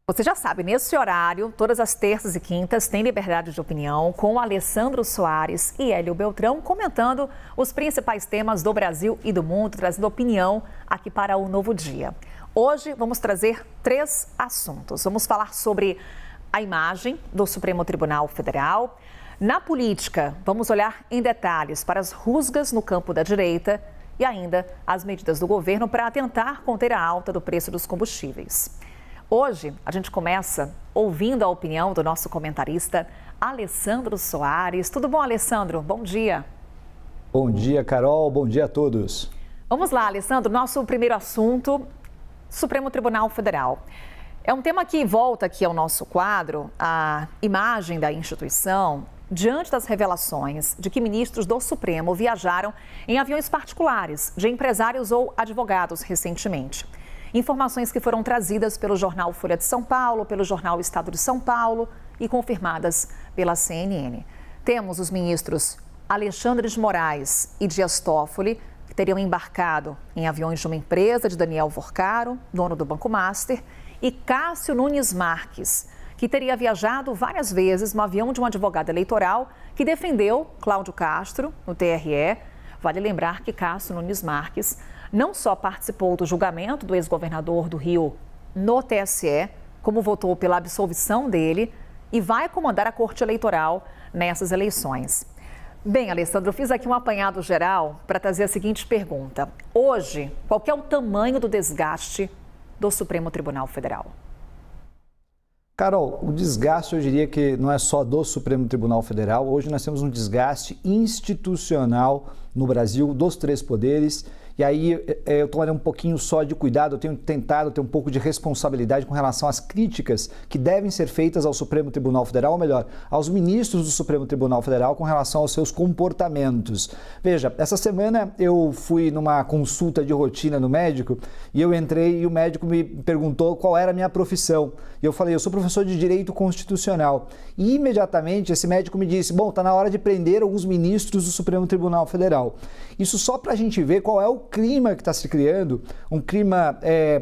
Você já sabe, nesse horário, todas as terças e quintas, tem Liberdade de Opinião com Alessandro Soares e Hélio Beltrão comentando os principais temas do Brasil e do mundo, trazendo opinião aqui para o Novo Dia. Hoje vamos trazer 3 assuntos. Vamos falar sobre a imagem do Supremo Tribunal Federal. Na política, vamos olhar em detalhes para as rusgas no campo da direita e ainda as medidas do governo para tentar conter a alta do preço dos combustíveis. Hoje, a gente começa ouvindo a opinião do nosso comentarista Alessandro Soares. Tudo bom, Alessandro? Bom dia. Bom dia, Carol. Bom dia a todos. Vamos lá, Alessandro. Nosso primeiro assunto, Supremo Tribunal Federal. É um tema que volta aqui ao nosso quadro, a imagem da instituição, diante das revelações de que ministros do Supremo viajaram em aviões particulares de empresários ou advogados recentemente. Informações que foram trazidas pelo jornal Folha de São Paulo, pelo jornal Estado de São Paulo e confirmadas pela CNN. Temos os ministros Alexandre de Moraes e Dias Toffoli, que teriam embarcado em aviões de uma empresa de Daniel Vorcaro, dono do Banco Master, e Cássio Nunes Marques, que teria viajado várias vezes no avião de um advogado eleitoral que defendeu Cláudio Castro no TRE. Vale lembrar que Cássio Nunes Marques não só participou do julgamento do ex-governador do Rio no TSE, como votou pela absolvição dele e vai comandar a Corte Eleitoral nessas eleições. Bem, Alessandro, eu fiz aqui um apanhado geral para trazer a seguinte pergunta. Hoje, qual que é o tamanho do desgaste do Supremo Tribunal Federal? Carol, o desgaste eu diria que não é só do Supremo Tribunal Federal. Hoje nós temos um desgaste institucional no Brasil dos 3 poderes. E aí eu tomaria um pouquinho só de cuidado, eu tenho tentado ter um pouco de responsabilidade com relação às críticas que devem ser feitas ao Supremo Tribunal Federal, ou melhor, aos ministros do Supremo Tribunal Federal com relação aos seus comportamentos. Veja, essa semana eu fui numa consulta de rotina no médico e eu entrei e o médico me perguntou qual era a minha profissão. E eu falei, eu sou professor de Direito Constitucional. E imediatamente esse médico me disse, bom, está na hora de prender alguns ministros do Supremo Tribunal Federal. Isso só para a gente ver qual é o clima que está se criando, um clima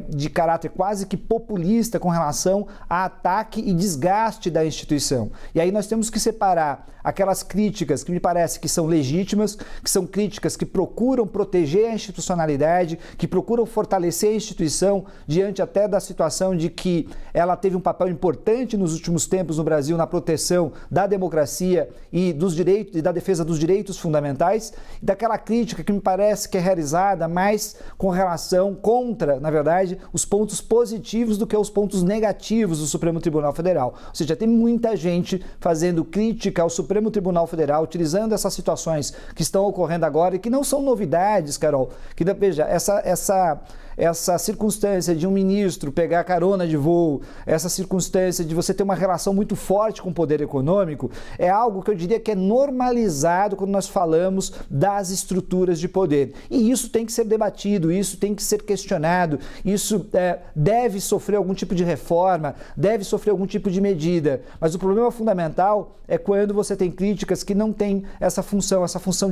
de caráter quase que populista com relação a ataque e desgaste da instituição. E aí nós temos que separar aquelas críticas que me parece que são legítimas, que são críticas que procuram proteger a institucionalidade, que procuram fortalecer a instituição diante até da situação de que ela teve um papel importante nos últimos tempos no Brasil na proteção da democracia e dos direitos e da defesa dos direitos fundamentais, e daquela crítica que me parece que é realizada mais com relação contra, na verdade, os pontos positivos do que os pontos negativos do Supremo Tribunal Federal. Ou seja, tem muita gente fazendo crítica ao Supremo Tribunal Federal, utilizando essas situações que estão ocorrendo agora e que não são novidades, Carol. Que, veja, essa circunstância de um ministro pegar carona de voo, essa circunstância de você ter uma relação muito forte com o poder econômico, é algo que eu diria que é normalizado quando nós falamos das estruturas de poder. E isso tem que ser debatido, isso tem que ser questionado, isso deve sofrer algum tipo de reforma, deve sofrer algum tipo de medida. Mas o problema fundamental é quando você tem críticas que não têm essa função,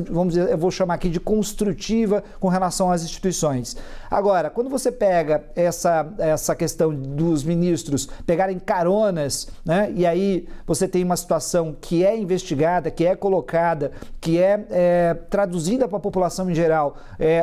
vamos dizer, eu vou chamar aqui de construtiva com relação às instituições. Agora, quando você pega essa questão dos ministros pegarem caronas, né, e aí você tem uma situação que é investigada, que é colocada, que é traduzida para a população em geral,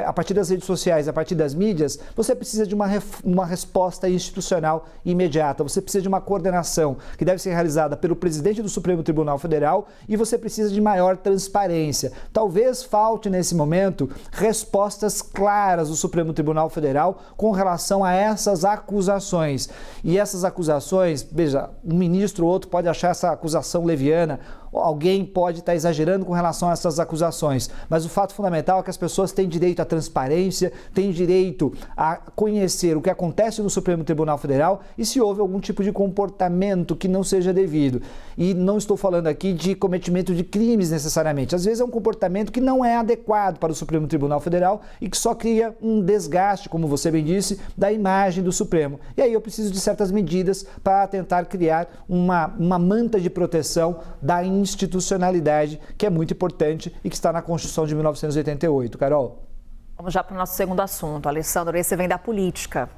a partir das redes sociais, a partir das mídias, você precisa de uma resposta institucional imediata, você precisa de uma coordenação que deve ser realizada pelo presidente do Supremo Tribunal Federal e você precisa de maior transparência. Talvez falte nesse momento respostas claras do Supremo Tribunal Federal com relação a essas acusações. E essas acusações, veja, um ministro ou outro pode achar essa acusação leviana, alguém pode estar exagerando com relação a essas acusações, mas o fato fundamental é que as pessoas têm direito à transparência, têm direito a conhecer o que acontece no Supremo Tribunal Federal e se houve algum tipo de comportamento que não seja devido. E não estou falando aqui de cometimento de crimes necessariamente, às vezes é um comportamento que não é adequado para o Supremo Tribunal Federal e que só cria um desgaste, como você bem disse, da imagem do Supremo. E aí eu preciso de certas medidas para tentar criar uma manta de proteção da institucionalidade, que é muito importante e que está na Constituição de 1988. Carol? Vamos já para o nosso segundo assunto. Alessandro, esse vem da política.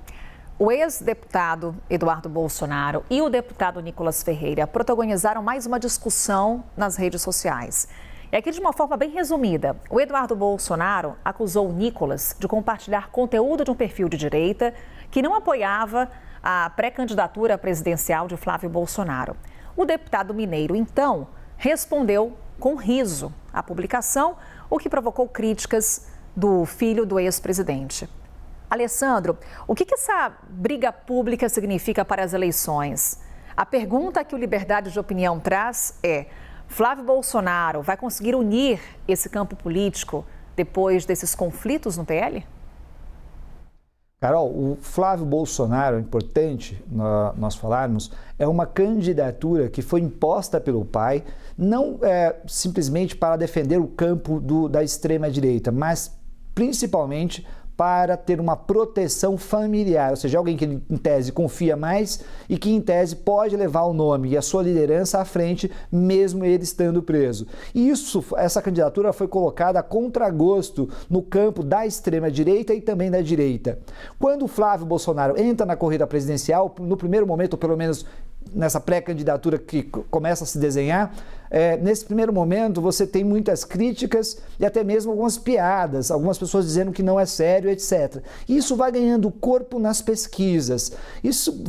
o ex-deputado Eduardo Bolsonaro e o deputado Nicolas Ferreira protagonizaram mais uma discussão nas redes sociais. E aqui, de uma forma bem resumida, o Eduardo Bolsonaro acusou o Nicolas de compartilhar conteúdo de um perfil de direita que não apoiava a pré-candidatura presidencial de Flávio Bolsonaro. O deputado mineiro, então, respondeu com riso à publicação, o que provocou críticas do filho do ex-presidente. Alessandro, o que essa briga pública significa para as eleições? A pergunta que o Liberdade de Opinião traz é: Flávio Bolsonaro vai conseguir unir esse campo político depois desses conflitos no PL? Carol, o Flávio Bolsonaro, é importante nós falarmos, é uma candidatura que foi imposta pelo pai, não simplesmente para defender o campo da extrema-direita, mas principalmente para ter uma proteção familiar, ou seja, alguém que em tese confia mais e que em tese pode levar o nome e a sua liderança à frente, mesmo ele estando preso. E essa candidatura foi colocada a contragosto no campo da extrema-direita e também da direita. Quando o Flávio Bolsonaro entra na corrida presidencial, no primeiro momento, ou pelo menos nessa pré-candidatura que começa a se desenhar, nesse primeiro momento você tem muitas críticas e até mesmo algumas piadas, algumas pessoas dizendo que não é sério, etc. Isso vai ganhando corpo nas pesquisas. Isso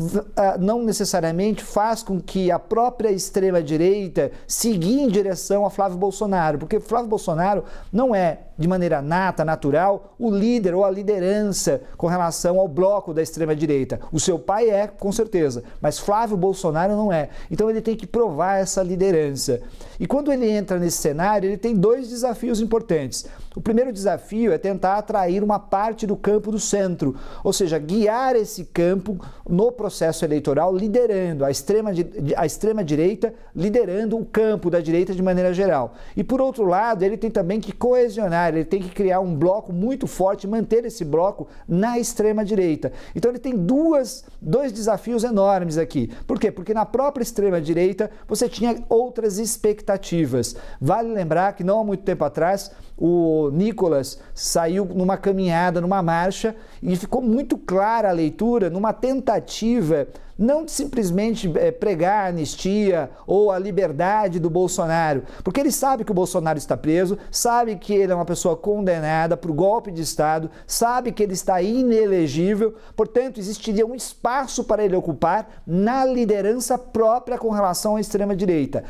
não necessariamente faz com que a própria extrema-direita siga em direção a Flávio Bolsonaro, porque Flávio Bolsonaro não é, de maneira nata, natural, o líder ou a liderança com relação ao bloco da extrema-direita. O seu pai é, com certeza, mas Flávio Bolsonaro não é. Então ele tem que provar essa liderança. E quando ele entra nesse cenário, ele tem dois desafios importantes. O primeiro desafio é tentar atrair uma parte do campo do centro, ou seja, guiar esse campo no processo eleitoral, liderando a extrema-direita, liderando o campo da direita de maneira geral. E por outro lado, ele tem também que coesionar, ele tem que criar um bloco muito forte, manter esse bloco na extrema-direita. Então ele tem dois desafios enormes aqui. Por quê? Porque na própria extrema-direita você tinha outras expectativas. Vale lembrar que não há muito tempo atrás o Nicolas saiu numa caminhada, numa marcha, e ficou muito clara a leitura numa tentativa não de simplesmente pregar a anistia ou a liberdade do Bolsonaro, porque ele sabe que o Bolsonaro está preso, sabe que ele é uma pessoa condenada por golpe de Estado, sabe que ele está inelegível, portanto existiria um espaço para ele ocupar na liderança própria com relação à extrema-direita.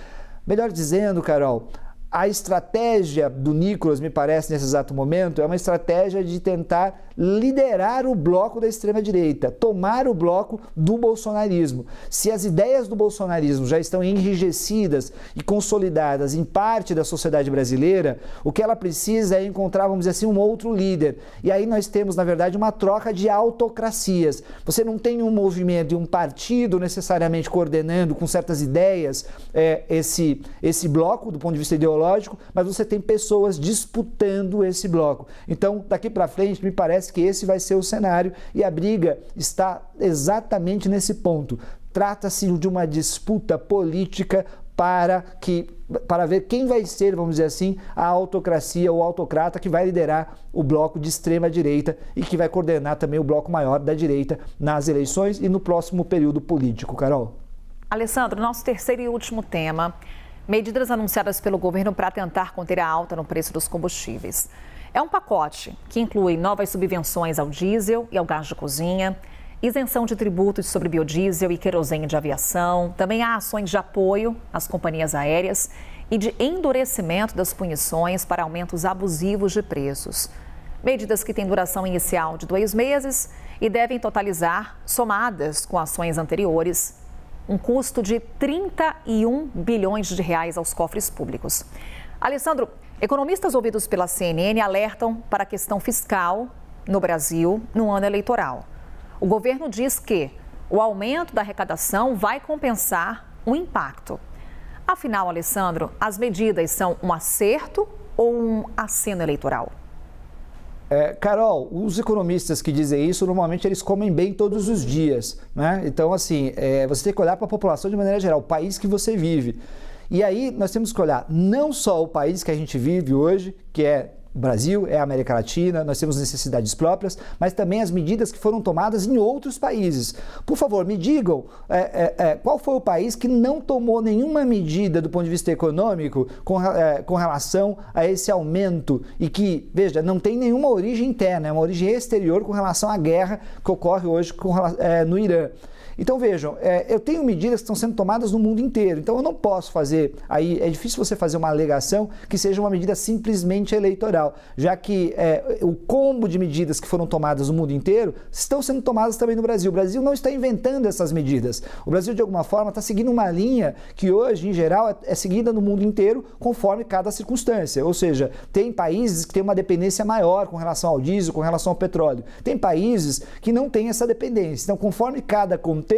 Melhor dizendo, Carol, a estratégia do Nicolas, me parece, nesse exato momento, é uma estratégia de tentar liderar o bloco da extrema-direita, tomar o bloco do bolsonarismo. Se as ideias do bolsonarismo já estão enrijecidas e consolidadas em parte da sociedade brasileira, o que ela precisa é encontrar, vamos dizer assim, um outro líder. E aí nós temos, na verdade, uma troca de autocracias. Você não tem um movimento e um partido necessariamente coordenando com certas ideias esse bloco, do ponto de vista ideológico, mas você tem pessoas disputando esse bloco. Então, daqui para frente, me parece que esse vai ser o cenário e a briga está exatamente nesse ponto. Trata-se de uma disputa política para ver quem vai ser, vamos dizer assim, a autocracia ou autocrata que vai liderar o bloco de extrema-direita e que vai coordenar também o bloco maior da direita nas eleições e no próximo período político. Carol. Alessandro, nosso terceiro e último tema: medidas anunciadas pelo governo para tentar conter a alta no preço dos combustíveis. É um pacote que inclui novas subvenções ao diesel e ao gás de cozinha, isenção de tributos sobre biodiesel e querosene de aviação, também há ações de apoio às companhias aéreas e de endurecimento das punições para aumentos abusivos de preços. Medidas que têm duração inicial de 2 meses e devem totalizar, somadas com ações anteriores, um custo de 31 bilhões de reais aos cofres públicos. Alessandro, economistas ouvidos pela CNN alertam para a questão fiscal no Brasil no ano eleitoral. O governo diz que o aumento da arrecadação vai compensar o impacto. Afinal, Alessandro, as medidas são um acerto ou um aceno eleitoral? Carol, os economistas que dizem isso, normalmente eles comem bem todos os dias, né? Então, assim, você tem que olhar para a população de maneira geral, o país que você vive. E aí nós temos que olhar não só o país que a gente vive hoje, que é o Brasil, é a América Latina, nós temos necessidades próprias, mas também as medidas que foram tomadas em outros países. Por favor, me digam qual foi o país que não tomou nenhuma medida do ponto de vista econômico com relação a esse aumento e que, veja, não tem nenhuma origem interna, é uma origem exterior com relação à guerra que ocorre hoje no Irã. Então vejam, eu tenho medidas que estão sendo tomadas no mundo inteiro, então eu não posso fazer, aí é difícil você fazer uma alegação que seja uma medida simplesmente eleitoral, já que o combo de medidas que foram tomadas no mundo inteiro estão sendo tomadas também no Brasil. O Brasil não está inventando essas medidas. O Brasil, de alguma forma, está seguindo uma linha que hoje, em geral, é seguida no mundo inteiro conforme cada circunstância. Ou seja, tem países que têm uma dependência maior com relação ao diesel, com relação ao petróleo. Tem países que não têm essa dependência. Então, conforme cada contexto,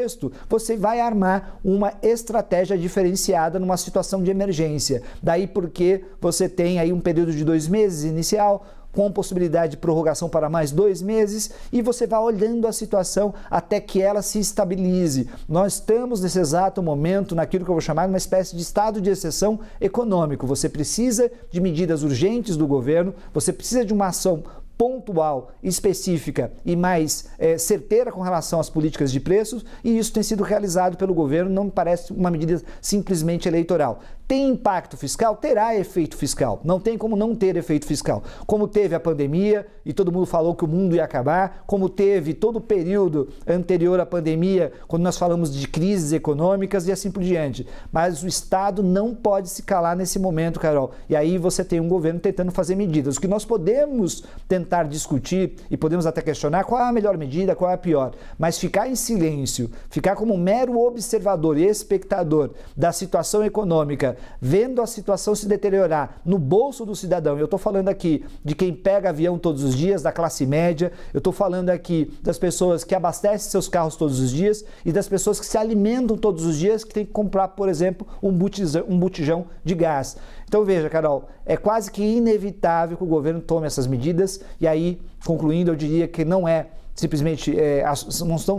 você vai armar uma estratégia diferenciada numa situação de emergência. Daí porque você tem aí um período de 2 meses inicial, com possibilidade de prorrogação para mais 2 meses, e você vai olhando a situação até que ela se estabilize. Nós estamos nesse exato momento naquilo que eu vou chamar de uma espécie de estado de exceção econômico. Você precisa de medidas urgentes do governo, você precisa de uma ação pontual, específica e mais certeira com relação às políticas de preços, e isso tem sido realizado pelo governo, não me parece uma medida simplesmente eleitoral. Tem impacto fiscal? Terá efeito fiscal. Não tem como não ter efeito fiscal. Como teve a pandemia e todo mundo falou que o mundo ia acabar, como teve todo o período anterior à pandemia, quando nós falamos de crises econômicas e assim por diante. Mas o Estado não pode se calar nesse momento, Carol. E aí você tem um governo tentando fazer medidas. O que nós podemos tentar discutir e podemos até questionar qual é a melhor medida, qual é a pior. Mas ficar em silêncio, ficar como um mero observador e espectador da situação econômica, vendo a situação se deteriorar no bolso do cidadão. Eu estou falando aqui de quem pega avião todos os dias, da classe média, eu estou falando aqui das pessoas que abastecem seus carros todos os dias e das pessoas que se alimentam todos os dias, que tem que comprar, por exemplo, um botijão de gás. Então veja, Carol, é quase que inevitável que o governo tome essas medidas, e aí, concluindo, eu diria que não é simplesmente,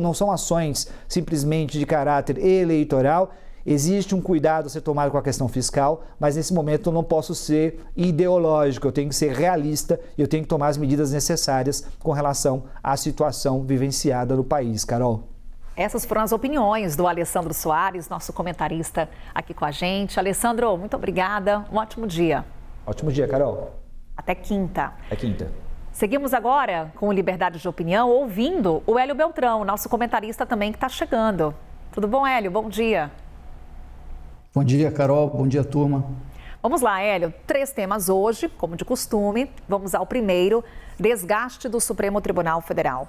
não são ações simplesmente de caráter eleitoral. Existe um cuidado a ser tomado com a questão fiscal, mas nesse momento eu não posso ser ideológico, eu tenho que ser realista e eu tenho que tomar as medidas necessárias com relação à situação vivenciada no país, Carol. Essas foram as opiniões do Alessandro Soares, nosso comentarista aqui com a gente. Alessandro, muito obrigada, um ótimo dia. Ótimo dia, Carol. Até quinta. Até quinta. Seguimos agora com Liberdade de Opinião, ouvindo o Hélio Beltrão, nosso comentarista também que está chegando. Tudo bom, Hélio? Bom dia. Bom dia, Carol. Bom dia, turma. Vamos lá, Hélio. 3 temas hoje, como de costume. Vamos ao primeiro, desgaste do Supremo Tribunal Federal.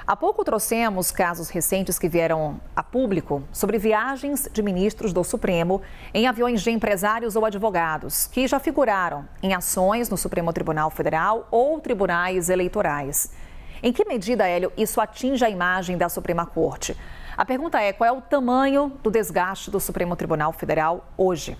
Há pouco trouxemos casos recentes que vieram a público sobre viagens de ministros do Supremo em aviões de empresários ou advogados, que já figuraram em ações no Supremo Tribunal Federal ou tribunais eleitorais. Em que medida, Hélio, isso atinge a imagem da Suprema Corte? A pergunta é, qual é o tamanho do desgaste do Supremo Tribunal Federal hoje?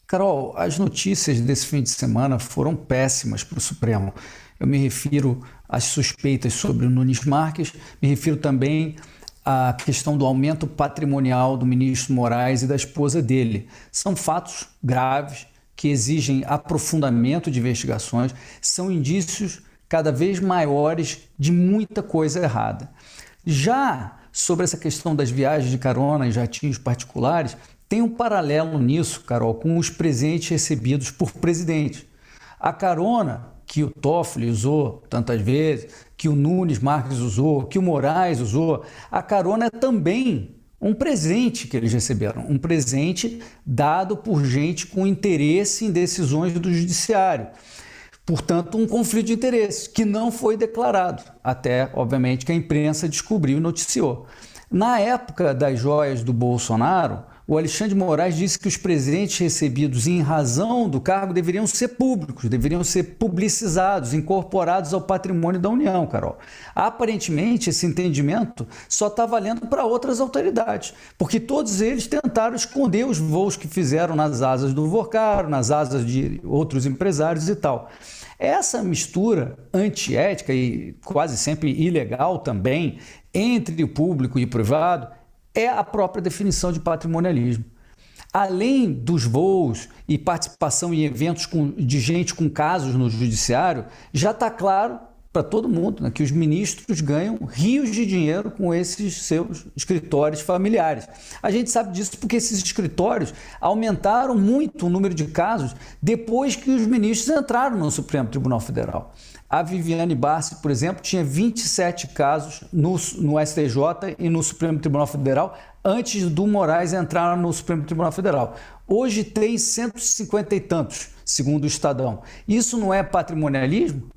Carol, as notícias desse fim de semana foram péssimas para o Supremo. Eu me refiro às suspeitas sobre o Nunes Marques, me refiro também à questão do aumento patrimonial do ministro Moraes e da esposa dele. São fatos graves que exigem aprofundamento de investigações, são indícios cada vez maiores de muita coisa errada. Já sobre essa questão das viagens de carona e jatinhos particulares, tem um paralelo nisso, Carol, com os presentes recebidos por presidente. A carona que o Toffoli usou tantas vezes, que o Nunes Marques usou, que o Moraes usou, a carona é também um presente que eles receberam, um presente dado por gente com interesse em decisões do judiciário. Portanto, um conflito de interesses que não foi declarado, até, obviamente, que a imprensa descobriu e noticiou. Na época das joias do Bolsonaro, o Alexandre de Moraes disse que os presentes recebidos em razão do cargo deveriam ser públicos, deveriam ser publicizados, incorporados ao patrimônio da União, Carol. Aparentemente, esse entendimento só está valendo para outras autoridades, porque todos eles tentaram esconder os voos que fizeram nas asas do Vocaro, nas asas de outros empresários e tal. Essa mistura antiética e quase sempre ilegal também entre o público e o privado é a própria definição de patrimonialismo. além dos voos e participação em eventos de gente com casos no judiciário, já está claro para todo mundo, né, que os ministros ganham rios de dinheiro com esses seus escritórios familiares. A gente sabe disso porque esses escritórios aumentaram muito o número de casos depois que os ministros entraram no Supremo Tribunal Federal. A Viviane Barsi, por exemplo, tinha 27 casos no STJ e no Supremo Tribunal Federal antes do Moraes entrar no Supremo Tribunal Federal. Hoje tem 150 e tantos, segundo o Estadão. Isso não é patrimonialismo?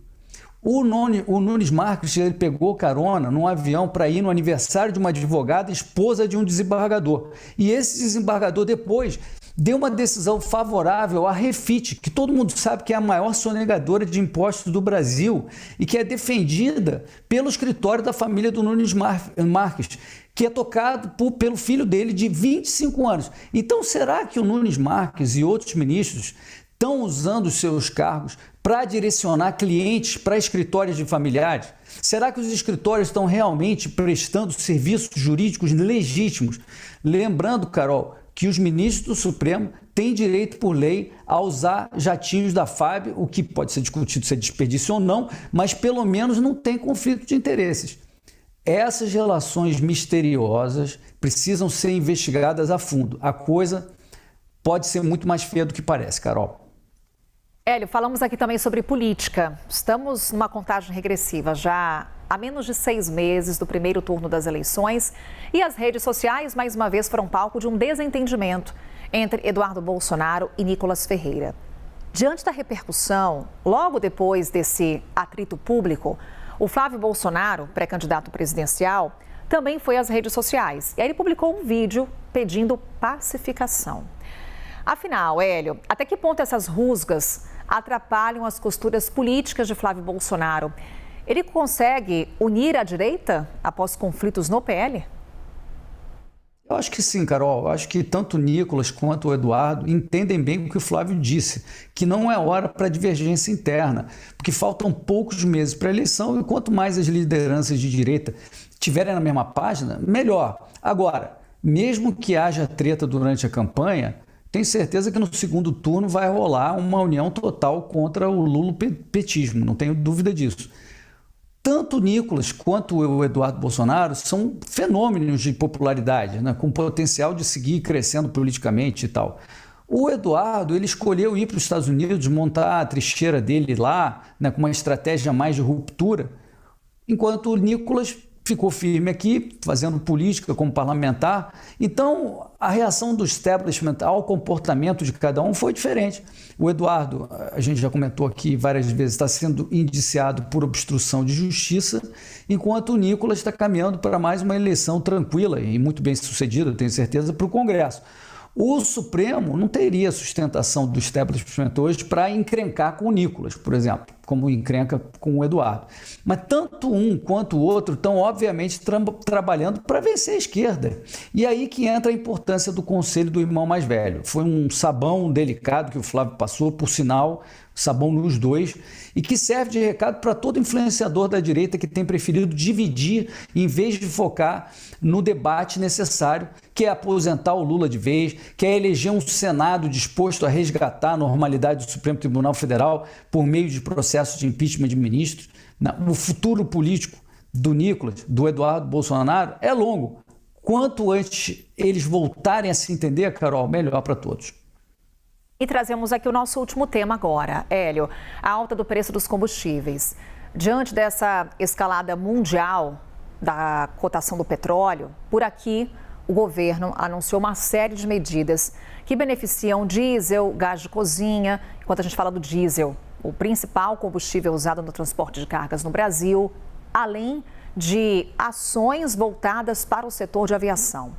O Nunes Marques, ele pegou carona num avião para ir no aniversário de uma advogada, esposa de um desembargador. E esse desembargador depois deu uma decisão favorável à Refit, que todo mundo sabe que é a maior sonegadora de impostos do Brasil e que é defendida pelo escritório da família do Nunes Marques, que é tocado pelo filho dele de 25 anos. Então, será que o Nunes Marques e outros ministros estão usando os seus cargos para direcionar clientes para escritórios de familiares? Será que os escritórios estão realmente prestando serviços jurídicos legítimos? Lembrando, Carol, que os ministros do Supremo têm direito por lei a usar jatinhos da FAB, o que pode ser discutido se é desperdício ou não, mas pelo menos não tem conflito de interesses. Essas relações misteriosas precisam ser investigadas a fundo. A coisa pode ser muito mais feia do que parece, Carol. Hélio, falamos aqui também sobre política. Estamos numa contagem regressiva já há menos de 6 meses do primeiro turno das eleições e as redes sociais, mais uma vez, foram palco de um desentendimento entre Eduardo Bolsonaro e Nicolas Ferreira. Diante da repercussão, logo depois desse atrito público, o Flávio Bolsonaro, pré-candidato presidencial, também foi às redes sociais. E aí ele publicou um vídeo pedindo pacificação. Afinal, Hélio, até que ponto essas rusgas atrapalham as costuras políticas de Flávio Bolsonaro? Ele consegue unir a direita após conflitos no PL? Eu acho que sim, Carol. Eu acho que tanto o Nicolas quanto o Eduardo entendem bem o que o Flávio disse, que não é hora para divergência interna, porque faltam poucos meses para a eleição e quanto mais as lideranças de direita estiverem na mesma página, melhor. Agora, mesmo que haja treta durante a campanha, tenho certeza que no segundo turno vai rolar uma união total contra o lulopetismo, não tenho dúvida disso. Tanto o Nicolas quanto o Eduardo Bolsonaro são fenômenos de popularidade, né, com potencial de seguir crescendo politicamente e tal. O Eduardo, ele escolheu ir para os Estados Unidos, montar a trincheira dele lá, né, com uma estratégia mais de ruptura, enquanto o Nicolas ficou firme aqui, fazendo política como parlamentar. Então, a reação do establishment ao comportamento de cada um foi diferente. O Eduardo, a gente já comentou aqui várias vezes, está sendo indiciado por obstrução de justiça, enquanto o Nicolas está caminhando para mais uma eleição tranquila e muito bem sucedida, tenho certeza, para o Congresso. O Supremo não teria sustentação do establishment hoje para encrencar com o Nicolas, por exemplo, como encrenca com o Eduardo. Mas tanto um quanto o outro estão, obviamente, trabalhando para vencer a esquerda. E aí que entra a importância do conselho do irmão mais velho. Foi um sabão delicado que o Flávio passou, por sinal, sabão nos dois, e que serve de recado para todo influenciador da direita que tem preferido dividir em vez de focar no debate necessário, que é aposentar o Lula de vez, que é eleger um Senado disposto a resgatar a normalidade do Supremo Tribunal Federal por meio de processo de impeachment de ministros. O futuro político do Nicolas, do Eduardo Bolsonaro, é longo. Quanto antes eles voltarem a se entender, Carol, melhor para todos. E trazemos aqui o nosso último tema agora, Hélio, a alta do preço dos combustíveis. Diante dessa escalada mundial da cotação do petróleo, por aqui o governo anunciou uma série de medidas que beneficiam diesel, gás de cozinha. Enquanto a gente fala do diesel, o principal combustível usado no transporte de cargas no Brasil, além de ações voltadas para o setor de aviação.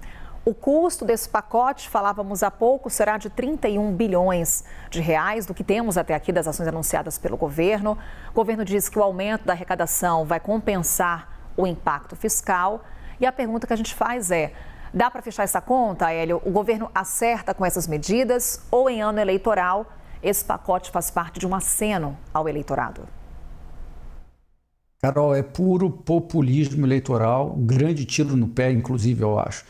O custo desse pacote, falávamos há pouco, será de 31 bilhões de reais, do que temos até aqui das ações anunciadas pelo governo. O governo diz que o aumento da arrecadação vai compensar o impacto fiscal. E a pergunta que a gente faz é, dá para fechar essa conta, Hélio? O governo acerta com essas medidas ou em ano eleitoral esse pacote faz parte de um aceno ao eleitorado? Carol, é puro populismo eleitoral, um grande tiro no pé, inclusive, eu acho.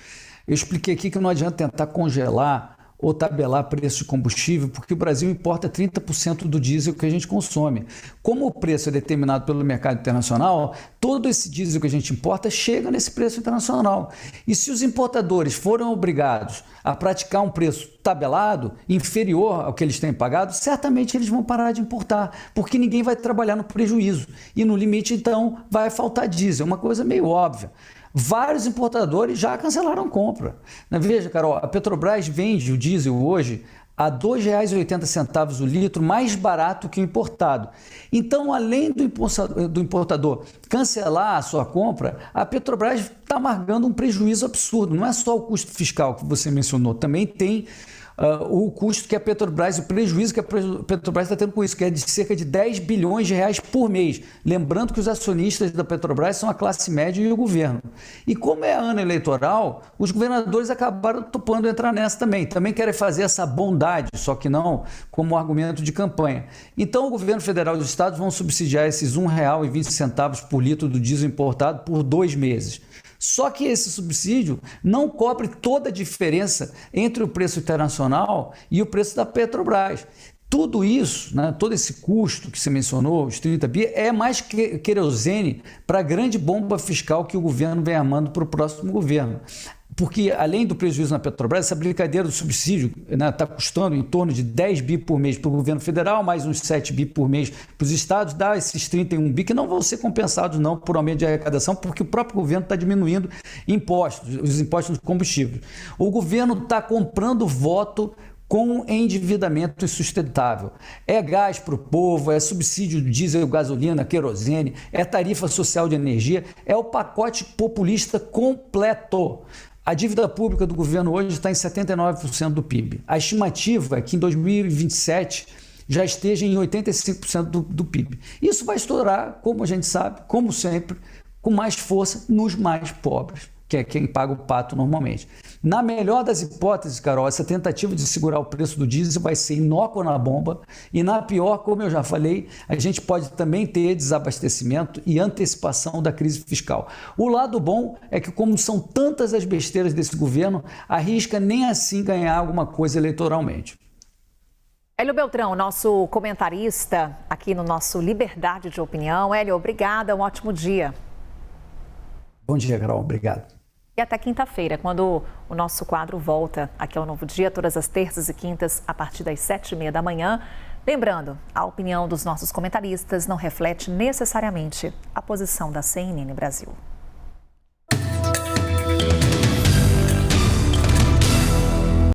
Eu expliquei aqui que não adianta tentar congelar ou tabelar preço de combustível, porque o Brasil importa 30% do diesel que a gente consome. Como o preço é determinado pelo mercado internacional, todo esse diesel que a gente importa chega nesse preço internacional. E se os importadores forem obrigados a praticar um preço tabelado, inferior ao que eles têm pagado, certamente eles vão parar de importar, porque ninguém vai trabalhar no prejuízo. E no limite, então, vai faltar diesel. É uma coisa meio óbvia. Vários importadores já cancelaram compra. Veja, Carol, a Petrobras vende o diesel hoje a R$ 2,80 o litro, mais barato que o importado. Então, além do importador cancelar a sua compra, a Petrobras está amargando um prejuízo absurdo. Não é só o custo fiscal que você mencionou, também tem o custo que a Petrobras, o prejuízo que a Petrobras está tendo com isso, que é de cerca de 10 bilhões de reais por mês. Lembrando que os acionistas da Petrobras são a classe média e o governo. E como é ano eleitoral, os governadores acabaram topando entrar nessa também. Também querem fazer essa bondade, só que não como argumento de campanha. Então o governo federal e os estados vão subsidiar esses R$ 1,20 por litro do diesel importado por 2 meses. Só que esse subsídio não cobre toda a diferença entre o preço internacional e o preço da Petrobras. Tudo isso, todo esse custo que você mencionou, os 30 bi, é mais querosene para a grande bomba fiscal que o governo vem armando para o próximo governo. Porque, além do prejuízo na Petrobras, essa brincadeira do subsídio está custando em torno de 10 bi por mês para o governo federal, mais uns 7 bi por mês para os estados, dá esses 31 bi que não vão ser compensados não por aumento de arrecadação, porque o próprio governo está diminuindo impostos, os impostos dos combustíveis. O governo está comprando voto com endividamento insustentável. É gás para o povo, é subsídio de diesel, gasolina, querosene, é tarifa social de energia, é o pacote populista completo. A dívida pública do governo hoje está em 79% do PIB. A estimativa é que em 2027 já esteja em 85% do PIB. Isso vai estourar, como a gente sabe, como sempre, com mais força nos mais pobres, que é quem paga o pato normalmente. Na melhor das hipóteses, Carol, essa tentativa de segurar o preço do diesel vai ser inócua na bomba e na pior, como eu já falei, a gente pode também ter desabastecimento e antecipação da crise fiscal. O lado bom é que, como são tantas as besteiras desse governo, arrisca nem assim ganhar alguma coisa eleitoralmente. Hélio Beltrão, nosso comentarista aqui no nosso Liberdade de Opinião. Hélio, obrigada, um ótimo dia. Bom dia, Carol, obrigado. E até quinta-feira, quando o nosso quadro volta aqui ao Novo Dia, todas as terças e quintas, a partir das 7h30 da manhã. Lembrando, a opinião dos nossos comentaristas não reflete necessariamente a posição da CNN Brasil.